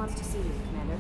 wants to see you, Commander.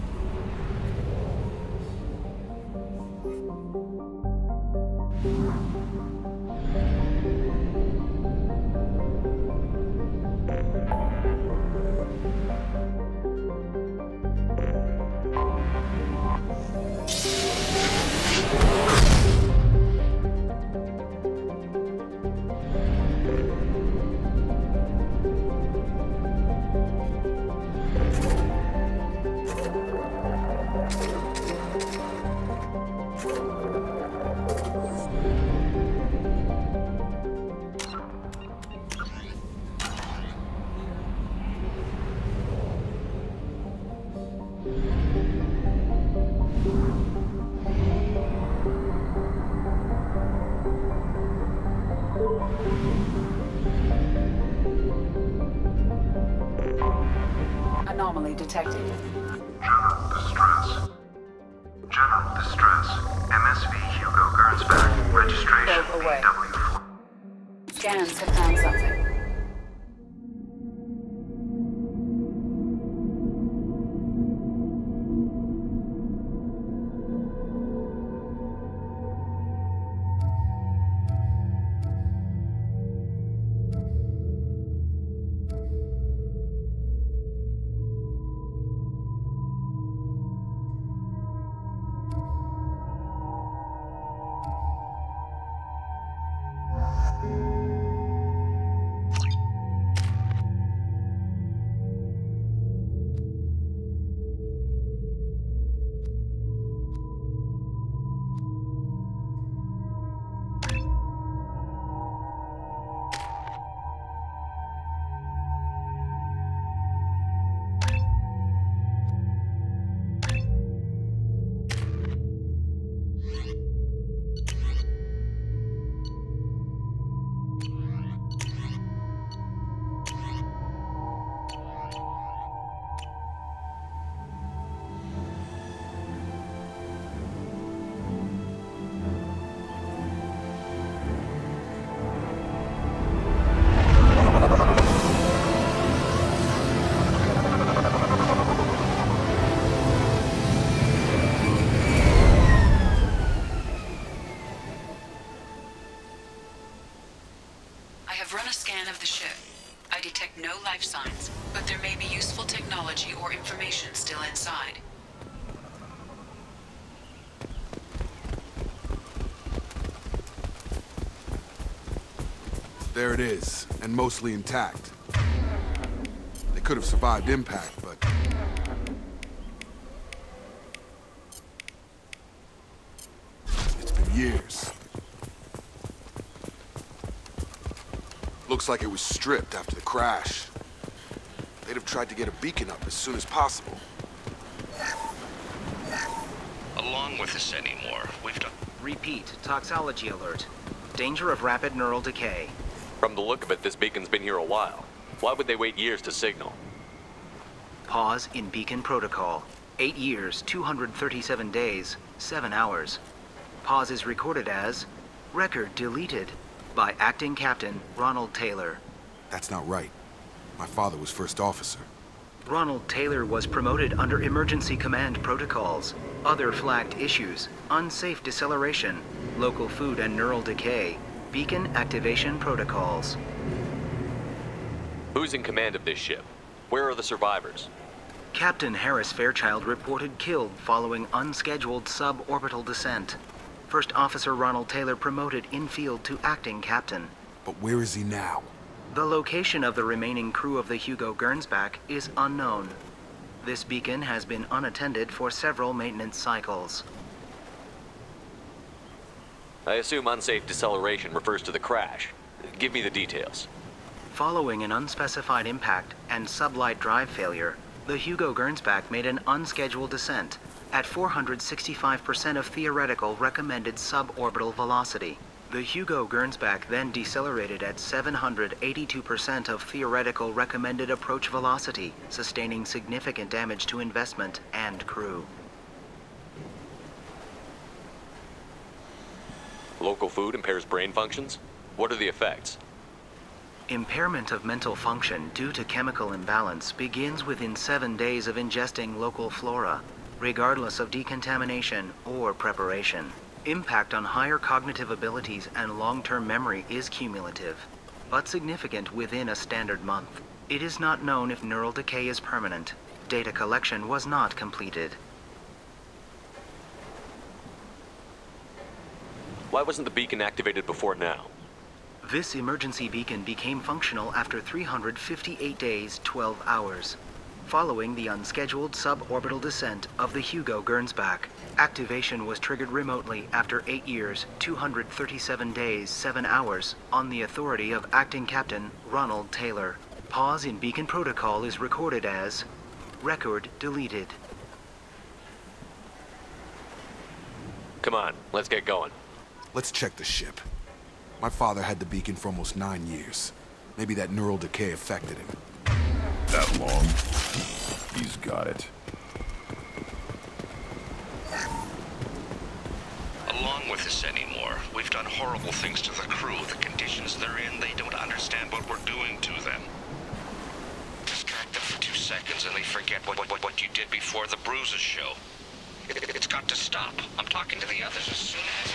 Anomaly detected. General distress. General distress. MSV Hugo Gernsback. Registration Probe away. BW4. Scans have found something. I have run a scan of the ship. I detect no life signs, but there may be useful technology or information still inside. There it is, and mostly intact. They could have survived impact, but... it's been years. Looks like it was stripped after the crash. They'd have tried to get a beacon up as soon as possible. Along with this anymore, we've done... Repeat, toxology alert. Danger of rapid neural decay. From the look of it, this beacon's been here a while. Why would they wait years to signal? Pause in beacon protocol. 8 years, 237 days, 7 hours. Pause is recorded as record deleted by Acting Captain Ronald Taylor. That's not right. My father was first officer. Ronald Taylor was promoted under emergency command protocols. Other flagged issues: unsafe deceleration, local food and neural decay, beacon activation protocols. Who's in command of this ship? Where are the survivors? Captain Harris Fairchild reported killed following unscheduled suborbital descent. First Officer Ronald Taylor promoted in-field to acting captain. But where is he now? The location of the remaining crew of the Hugo Gernsback is unknown. This beacon has been unattended for several maintenance cycles. I assume unsafe deceleration refers to the crash. Give me the details. Following an unspecified impact and sublight drive failure, the Hugo Gernsback made an unscheduled descent at 465% of theoretical recommended suborbital velocity. The Hugo Gernsback then decelerated at 782% of theoretical recommended approach velocity, sustaining significant damage to investment and crew. Local food impairs brain functions? What are the effects? Impairment of mental function due to chemical imbalance begins within 7 days of ingesting local flora, regardless of decontamination or preparation. Impact on higher cognitive abilities and long-term memory is cumulative, but significant within a standard month. It is not known if neural decay is permanent. Data collection was not completed. Why wasn't the beacon activated before now? This emergency beacon became functional after 358 days, 12 hours, following the unscheduled suborbital descent of the Hugo Gernsback. Activation was triggered remotely after 8 years, 237 days, 7 hours, on the authority of Acting Captain Ronald Taylor. Pause in beacon protocol is recorded as record deleted. Come on, let's get going. Let's check the ship. My father had the beacon for almost 9 years. Maybe that neural decay affected him. That long? He's got it. Along with this anymore, we've done horrible things to the crew. The conditions they're in, they don't understand what we're doing to them. Distract them for 2 seconds and they forget what you did before the bruises show. It's got to stop. I'm talking to the others as soon as...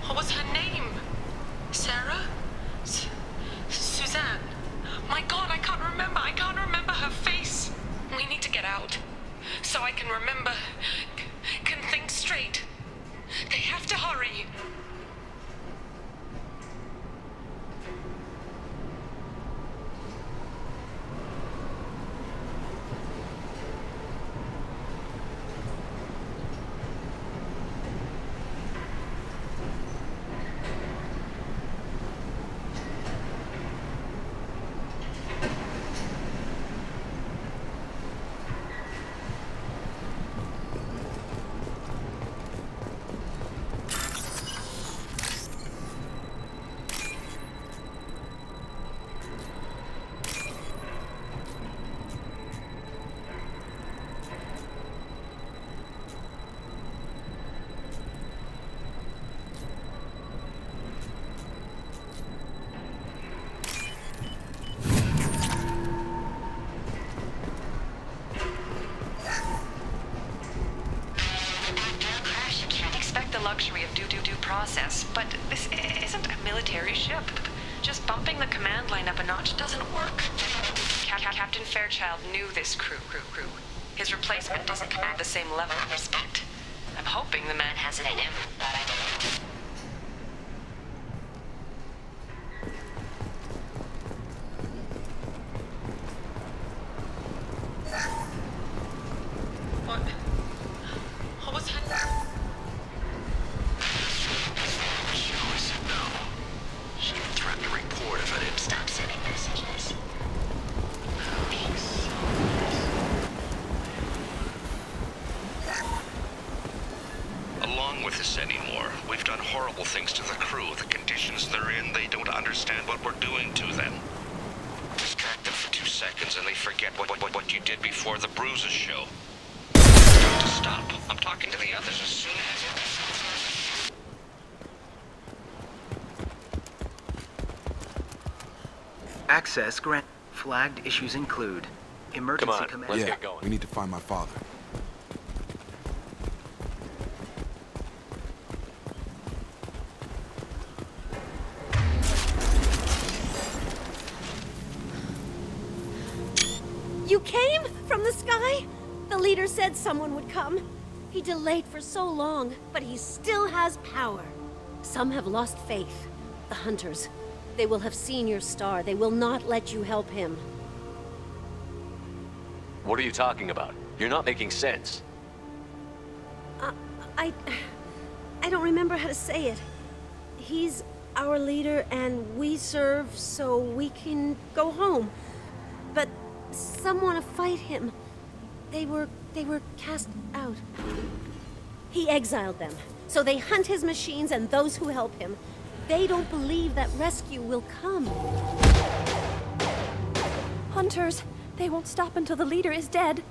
What was her name? Sarah? Suzanne? My God, I can't remember. I can't remember her face. We need to get out. So I can remember, can think straight. They have to hurry. Luxury of due process, but this isn't a military ship. Just bumping the command line up a notch doesn't work. Captain Fairchild knew this crew. His replacement doesn't command the same level of respect. I'm hoping the man has it in him. What was her... Along with this anymore, we've done horrible things to the crew. The conditions they're in, they don't understand what we're doing to them. Distract them for 2 seconds and they forget what you did before the bruises show. It's got to stop. I'm talking to the others as soon as... Access grant. Flagged issues include emergency Come on, command. let's Yeah, get going. we need to find my father. You came? From the sky? The leader said someone would come. He delayed for so long, but he still has power. Some have lost faith. The hunters. They will have seen your star. They will not let you help him. What are you talking about? You're not making sense. I don't remember how to say it. He's our leader and we serve so we can go home. But some want to fight him. They were cast out. He exiled them, so they hunt his machines and those who help him. They don't believe that rescue will come. Hunters, they won't stop until the leader is dead.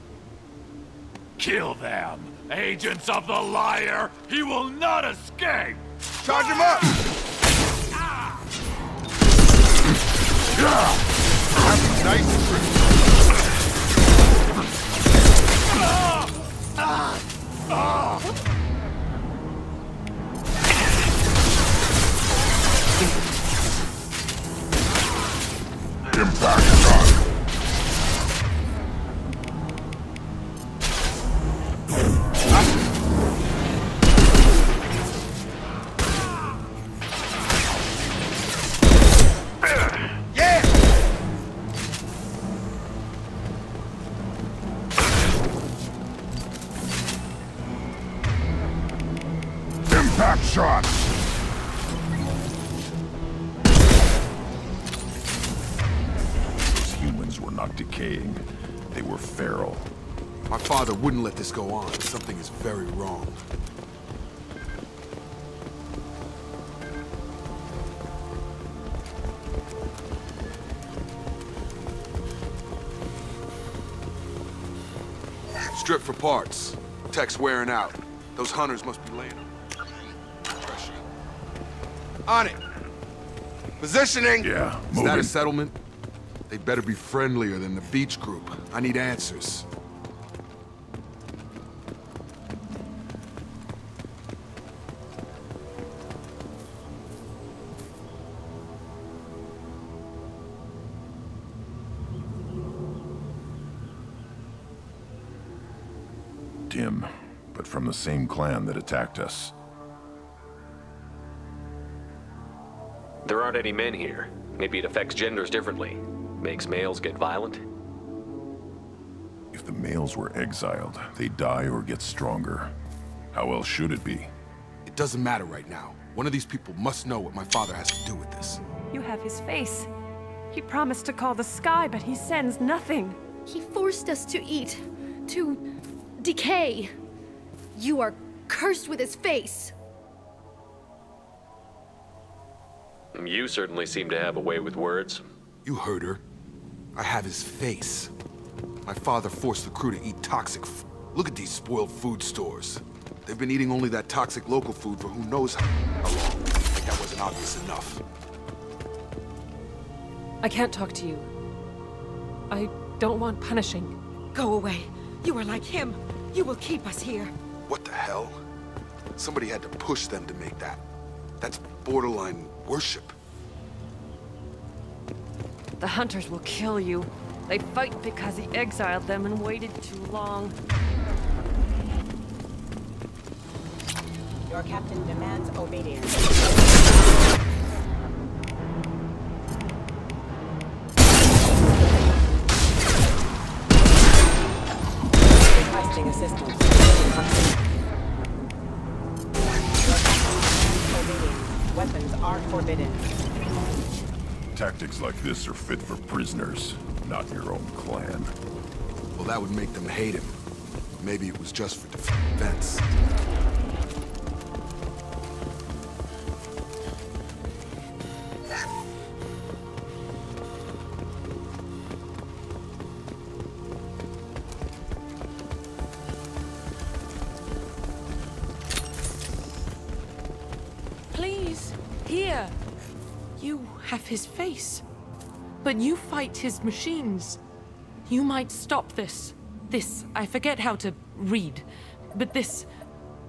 Kill them! Agents of the liar! He will not escape! Charge him up! Impact shot! Impact shot! Those humans were not decaying. They were feral. My father wouldn't let this go on. Something is very wrong. Strip for parts. Tech's wearing out. Those hunters must be laying them. Pressure. On it! Positioning! Yeah, Is that a settlement? They'd better be friendlier than the beach group. I need answers. Dim, but from the same clan that attacked us. There aren't any men here. Maybe it affects genders differently. Makes males get violent. If the males were exiled, they die or get stronger. How else should it be? It doesn't matter right now. One of these people must know what my father has to do with this. You have his face. He promised to call the sky, but he sends nothing. He forced us to eat, to decay. You are cursed with his face. You certainly seem to have a way with words. You heard her. I have his face. My father forced the crew to eat toxic Look at these spoiled food stores. They've been eating only that toxic local food for who knows how long. Like that wasn't obvious enough. I can't talk to you. I don't want punishing. Go away. You are like him. You will keep us here. What the hell? Somebody had to push them to make that. That's borderline worship. The hunters will kill you. They fight because he exiled them and waited too long. Your captain demands obedience. Requesting assistance. Your captain demands obedience. Weapons are forbidden. Tactics like this are fit for prisoners, not your own clan. Well, that would make them hate him. Maybe it was just for defense. Please, here. You have his face. But you fight his machines. You might stop this. This, I forget how to read. But this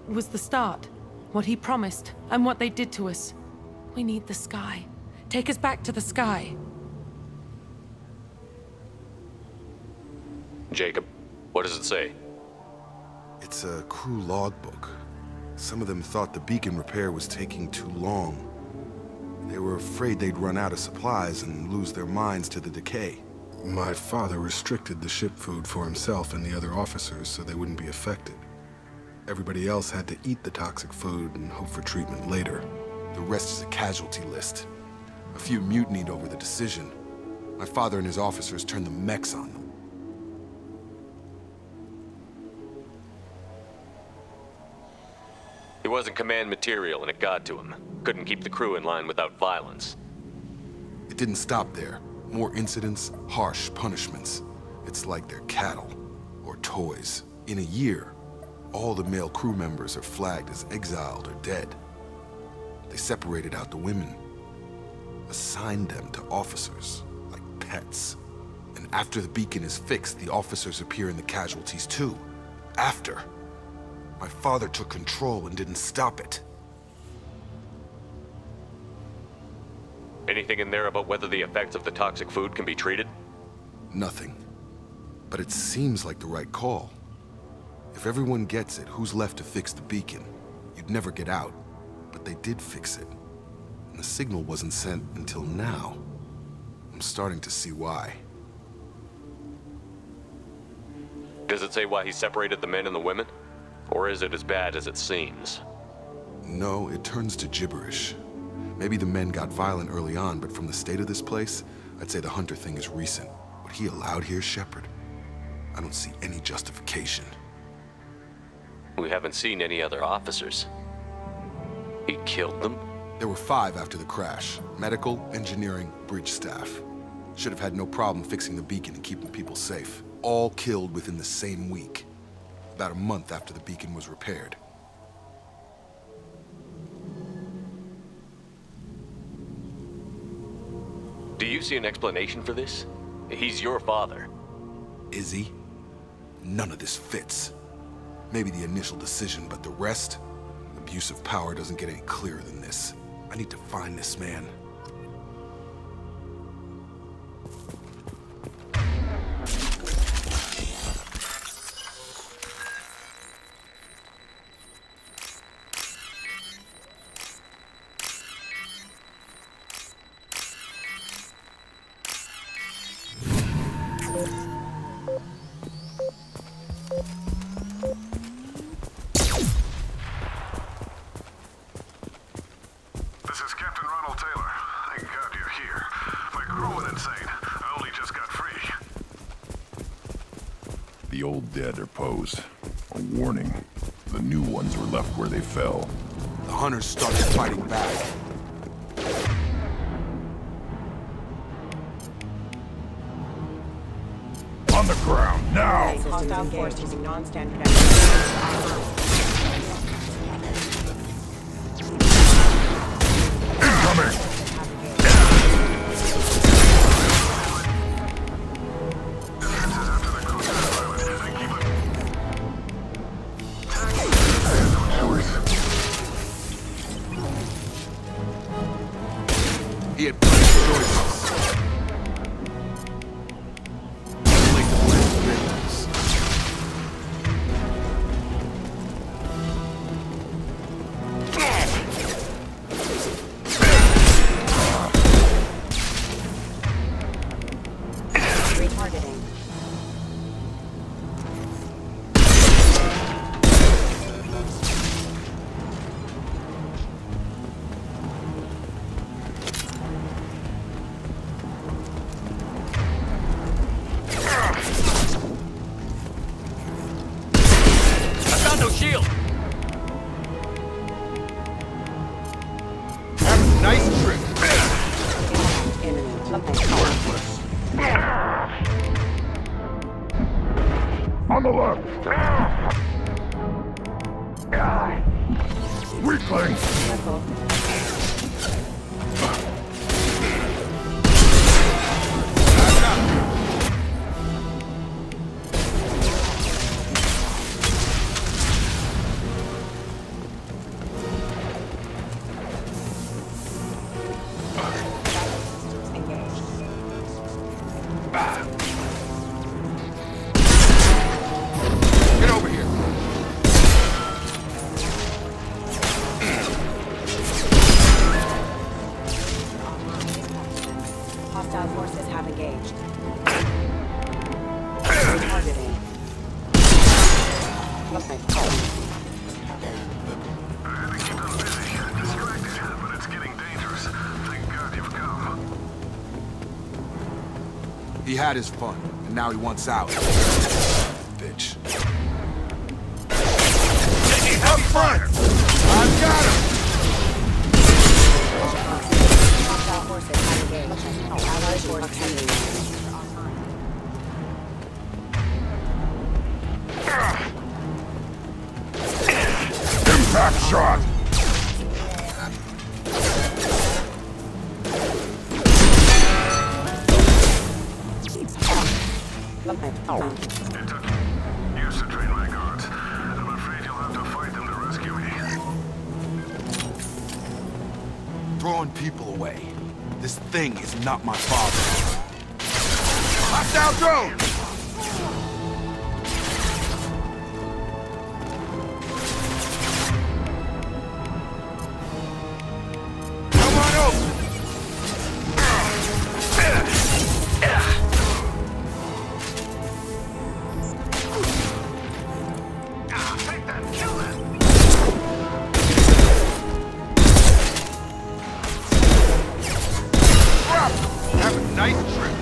was the start. What he promised, and what they did to us. We need the sky. Take us back to the sky. Jacob, what does it say? It's a crew logbook. Some of them thought the beacon repair was taking too long. They were afraid they'd run out of supplies and lose their minds to the decay. My father restricted the ship food for himself and the other officers so they wouldn't be affected. Everybody else had to eat the toxic food and hope for treatment later. The rest is a casualty list. A few mutinied over the decision. My father and his officers turned the mechs on them. He wasn't command material and it got to him. Couldn't keep the crew in line without violence. It didn't stop there. More incidents, harsh punishments. It's like they're cattle or toys. In a year, all the male crew members are flagged as exiled or dead. They separated out the women, assigned them to officers like pets. And after the beacon is fixed, the officers appear in the casualties too. After. My father took control and didn't stop it. Anything in there about whether the effects of the toxic food can be treated? Nothing. But it seems like the right call. If everyone gets it, who's left to fix the beacon? You'd never get out. But they did fix it. And the signal wasn't sent until now. I'm starting to see why. Does it say why he separated the men and the women? Or is it as bad as it seems? No, it turns to gibberish. Maybe the men got violent early on, but from the state of this place, I'd say the Hunter thing is recent. What he allowed here, Shepard, I don't see any justification. We haven't seen any other officers. He killed them? There were 5 after the crash. Medical, engineering, bridge staff. Should have had no problem fixing the beacon and keeping people safe. All killed within the same week. About a month after the beacon was repaired. Do you see an explanation for this? He's your father. Is he? None of this fits. Maybe the initial decision, but the rest? Abuse of power doesn't get any clearer than this. I need to find this man. This is Captain Ronald Taylor. Thank God you're here. My crew went insane. I only just got free. The old dead are posed. A warning. The new ones were left where they fell. The Hunters started fighting back. On the ground, now! Hostile force using non-standard Incoming! He had plenty of choices. Like the Blitz victims. retargeting. Shield! Have a nice trip. Worthless. On the left. Weakling. Get over here. He had his fun, and now he wants out. Bitch. Up front! I've got him! Impact shot! Used to train my guards. I'm afraid you'll have to fight them to rescue me. Throwing people away. This thing is not my father. Hostile drone! Come on over! Take that, kill that! Have a nice trip.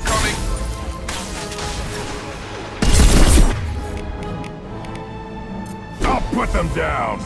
Coming. I'll put them down!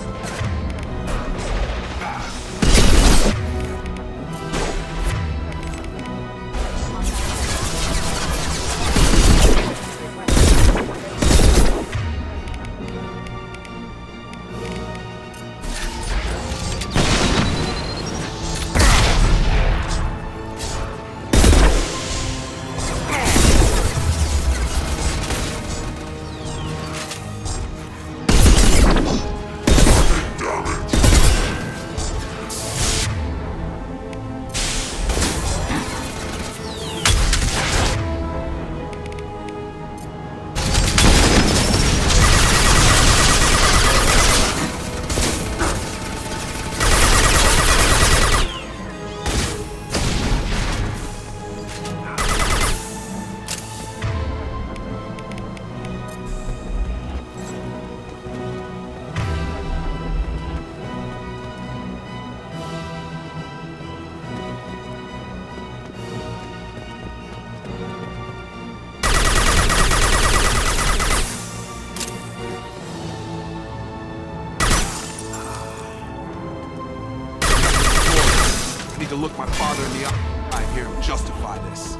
I need to look my father in the eye and hear him justify this.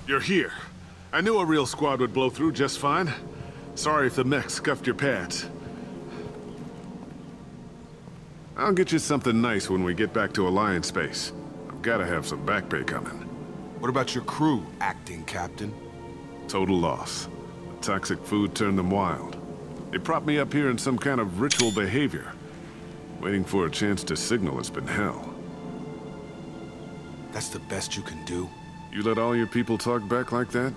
You're here. I knew a real squad would blow through just fine. Sorry if the mech scuffed your pads. I'll get you something nice when we get back to Alliance Base. I've gotta have some back pay coming. What about your crew, acting captain? Total loss. The toxic food turned them wild. They propped me up here in some kind of ritual behavior. Waiting for a chance to signal has been hell. That's the best you can do? You let all your people talk back like that?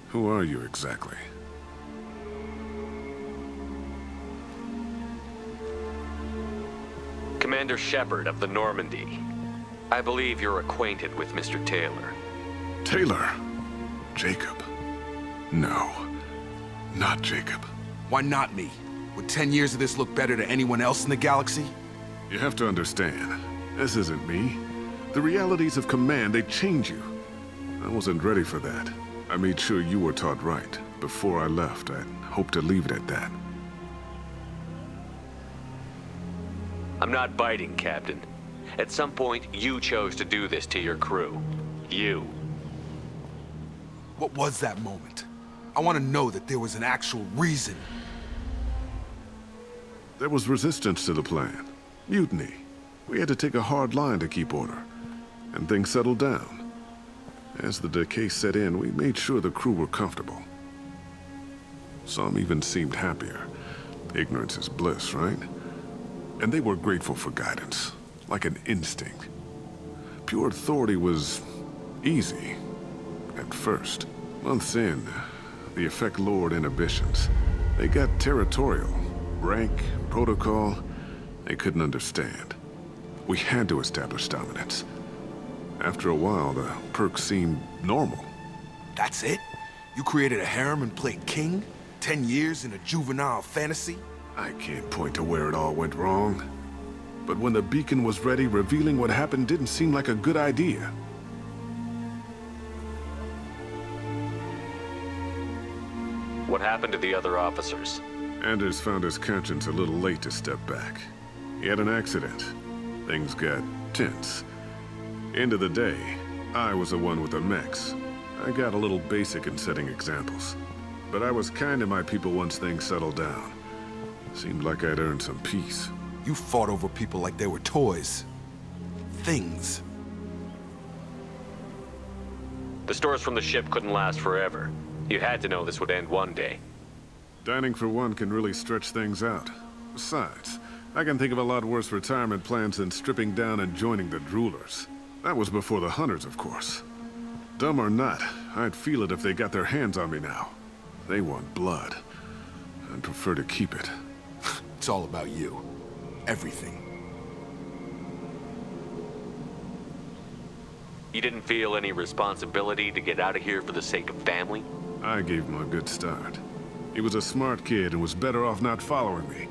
Who are you exactly? Commander Shepard of the Normandy. I believe you're acquainted with Mr. Taylor. Taylor? Jacob? No. Not Jacob. Why not me? Would 10 years of this look better to anyone else in the galaxy? You have to understand, this isn't me. The realities of command, they change you. I wasn't ready for that. I made sure you were taught right. Before I left, I hoped to leave it at that. I'm not biting, Captain. At some point, you chose to do this to your crew. You. What was that moment? I want to know that there was an actual reason. There was resistance to the plan. Mutiny. We had to take a hard line to keep order, and things settled down. As the decay set in, we made sure the crew were comfortable. Some even seemed happier. Ignorance is bliss, right? And they were grateful for guidance, like an instinct. Pure authority was easy, at first. Months in, the effect lowered inhibitions. They got territorial. Rank, protocol, they couldn't understand. We had to establish dominance. After a while, the perks seemed normal. That's it? You created a harem and played king? 10 years in a juvenile fantasy? I can't point to where it all went wrong. But when the beacon was ready, revealing what happened didn't seem like a good idea. What happened to the other officers? Anders found his conscience a little late to step back. He had an accident. Things got tense. End of the day, I was the one with the mechs. I got a little basic in setting examples. But I was kind to my people once things settled down. Seemed like I'd earned some peace. You fought over people like they were toys. Things. The stores from the ship couldn't last forever. You had to know this would end one day. Dining for one can really stretch things out. Besides, I can think of a lot worse retirement plans than stripping down and joining the Droolers. That was before the Hunters, of course. Dumb or not, I'd feel it if they got their hands on me now. They want blood. I'd prefer to keep it. It's all about you. Everything. You didn't feel any responsibility to get out of here for the sake of family? I gave him a good start. He was a smart kid and was better off not following me.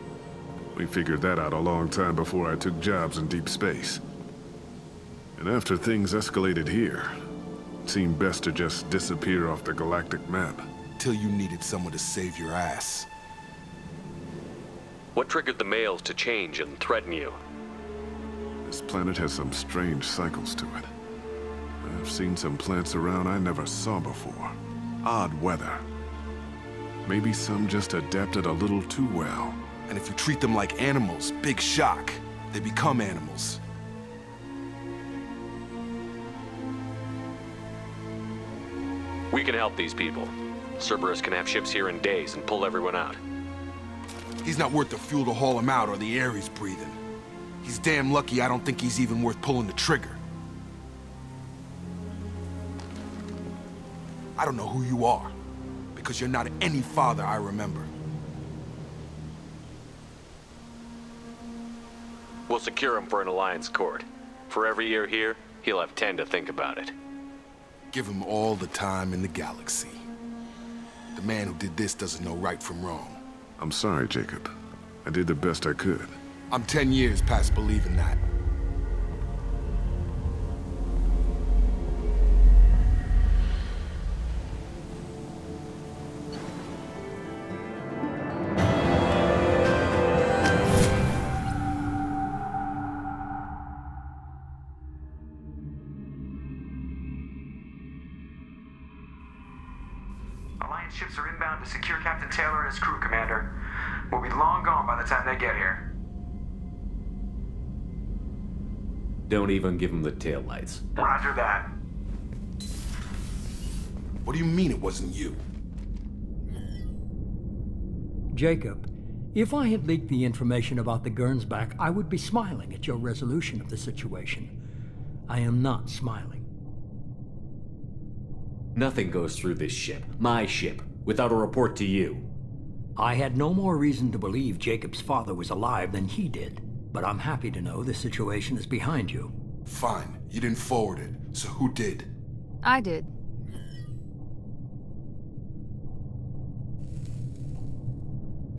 We figured that out a long time before I took jobs in deep space. And after things escalated here, it seemed best to just disappear off the galactic map. Till you needed someone to save your ass. What triggered the males to change and threaten you? This planet has some strange cycles to it. I've seen some plants around I never saw before. Odd weather. Maybe some just adapted a little too well. And if you treat them like animals, big shock. They become animals. We can help these people. Cerberus can have ships here in days and pull everyone out. He's not worth the fuel to haul him out or the air he's breathing. He's damn lucky I don't think he's even worth pulling the trigger. I don't know who you are, because you're not any father I remember. We'll secure him for an Alliance court. For every year here, he'll have 10 to think about it. Give him all the time in the galaxy. The man who did this doesn't know right from wrong. I'm sorry, Jacob. I did the best I could. I'm 10 years past believing that. Alliance ships are inbound to secure Captain Taylor and his crew, Commander. We'll be long gone by the time they get here. Don't even give him the taillights. Roger that. What do you mean it wasn't you? Jacob, if I had leaked the information about the Gernsback, I would be smiling at your resolution of the situation. I am not smiling. Nothing goes through this ship, my ship, without a report to you. I had no more reason to believe Jacob's father was alive than he did, but I'm happy to know the situation is behind you. Fine, you didn't forward it, so who did? I did.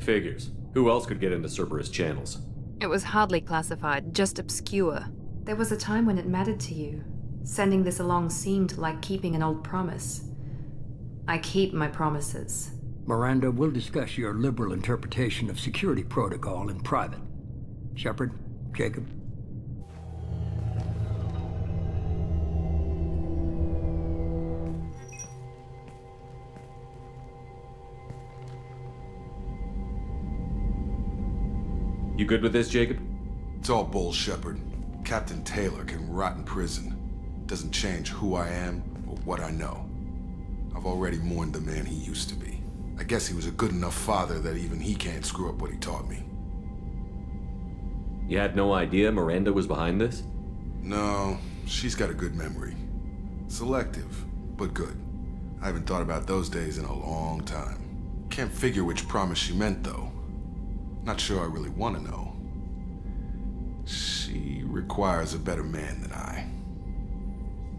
Figures. Who else could get into Cerberus channels? It was hardly classified, just obscure. There was a time when it mattered to you. Sending this along seemed like keeping an old promise. I keep my promises. Miranda, we'll discuss your liberal interpretation of security protocol in private. Shepard, Jacob. You good with this, Jacob? It's all bull, Shepard. Captain Taylor can rot in prison. Doesn't change who I am or what I know. I've already mourned the man he used to be. I guess he was a good enough father that even he can't screw up what he taught me. You had no idea Miranda was behind this? No, she's got a good memory. Selective, but good. I haven't thought about those days in a long time. Can't figure which promise she meant, though. Not sure I really want to know. She requires a better man than I.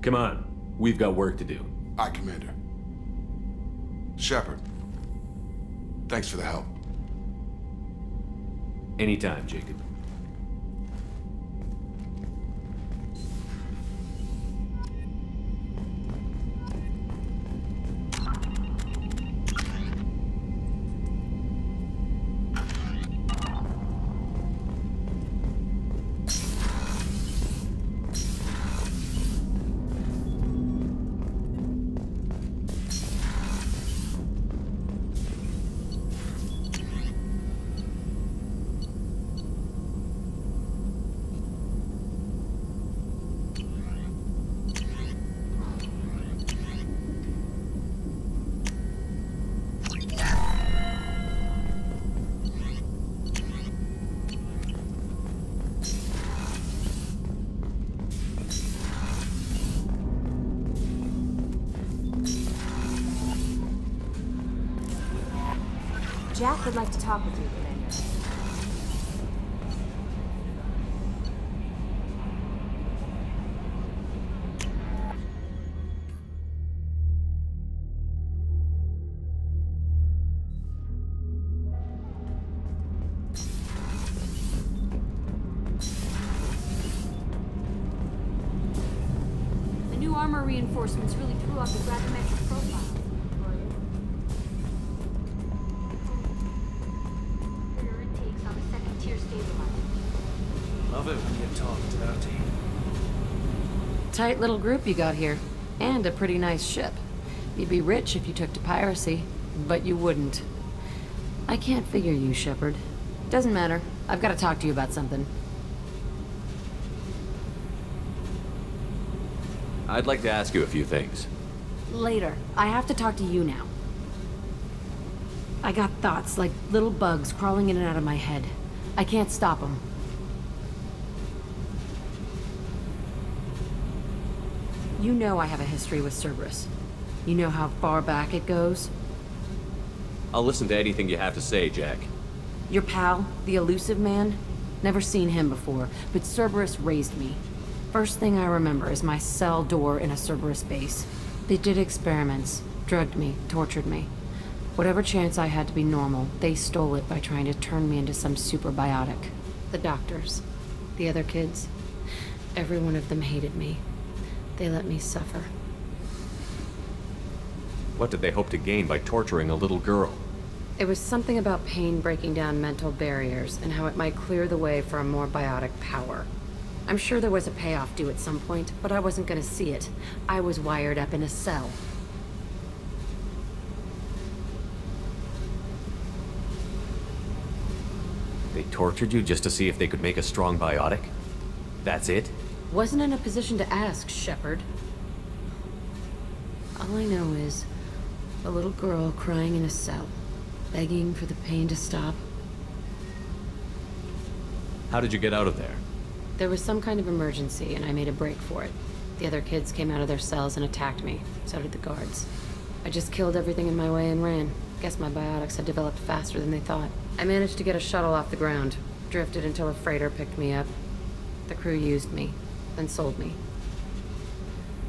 Come on, we've got work to do. Aye, Commander. Shepard, thanks for the help. Anytime, Jacob. Jack would like to talk with you, Commander. The new armor reinforcements really threw off the gravimetric profile. Love it when you talk dirty. Tight little group you got here. And a pretty nice ship. You'd be rich if you took to piracy, but you wouldn't. I can't figure you, Shepard. Doesn't matter. I've got to talk to you about something. I'd like to ask you a few things. Later. I have to talk to you now. I got thoughts like little bugs crawling in and out of my head. I can't stop them. You know I have a history with Cerberus. You know how far back it goes? I'll listen to anything you have to say, Jack. Your pal, the elusive man? Never seen him before, but Cerberus raised me. First thing I remember is my cell door in a Cerberus base. They did experiments, drugged me, tortured me. Whatever chance I had to be normal, they stole it by trying to turn me into some super biotic. The doctors, the other kids, every one of them hated me. They let me suffer. What did they hope to gain by torturing a little girl? It was something about pain breaking down mental barriers and how it might clear the way for a more biotic power. I'm sure there was a payoff due at some point, but I wasn't going to see it. I was wired up in a cell. They tortured you just to see if they could make a strong biotic? That's it? Wasn't in a position to ask, Shepard. All I know is a little girl crying in a cell, begging for the pain to stop. How did you get out of there? There was some kind of emergency, and I made a break for it. The other kids came out of their cells and attacked me. So did the guards. I just killed everything in my way and ran. Guess my biotics had developed faster than they thought. I managed to get a shuttle off the ground. Drifted until a freighter picked me up. The crew used me, then sold me.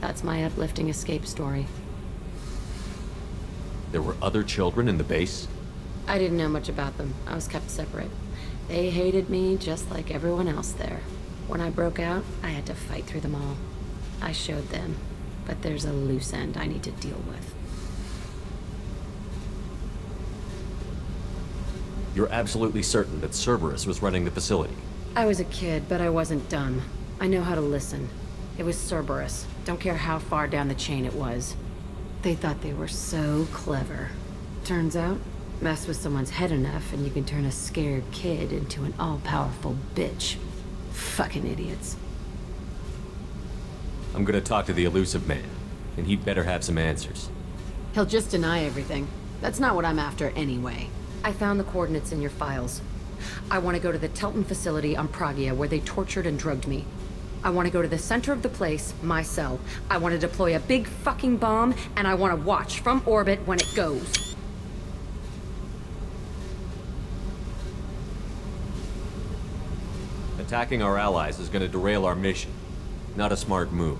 That's my uplifting escape story. There were other children in the base? I didn't know much about them. I was kept separate. They hated me just like everyone else there. When I broke out, I had to fight through them all. I showed them, but there's a loose end I need to deal with. You're absolutely certain that Cerberus was running the facility? I was a kid, but I wasn't dumb. I know how to listen. It was Cerberus. Don't care how far down the chain it was. They thought they were so clever. Turns out, mess with someone's head enough and you can turn a scared kid into an all-powerful bitch. Fucking idiots. I'm gonna talk to the elusive man, and he'd better have some answers. He'll just deny everything. That's not what I'm after anyway. I found the coordinates in your files. I want to go to the Telton facility on Pragia where they tortured and drugged me. I want to go to the center of the place, my cell. I want to deploy a big fucking bomb, and I want to watch from orbit when it goes. Attacking our allies is gonna derail our mission. Not a smart move.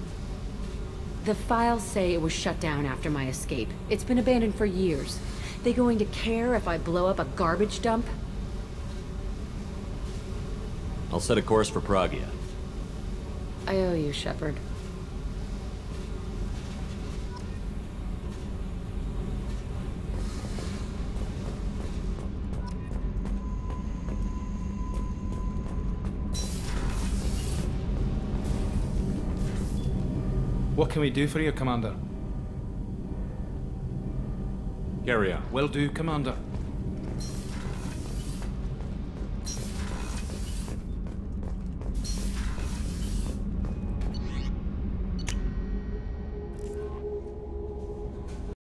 The files say it was shut down after my escape. It's been abandoned for years. They going to care if I blow up a garbage dump? I'll set a course for Pragia. I owe you, Shepard. What can we do for you, Commander? Carry on. Will do, Commander.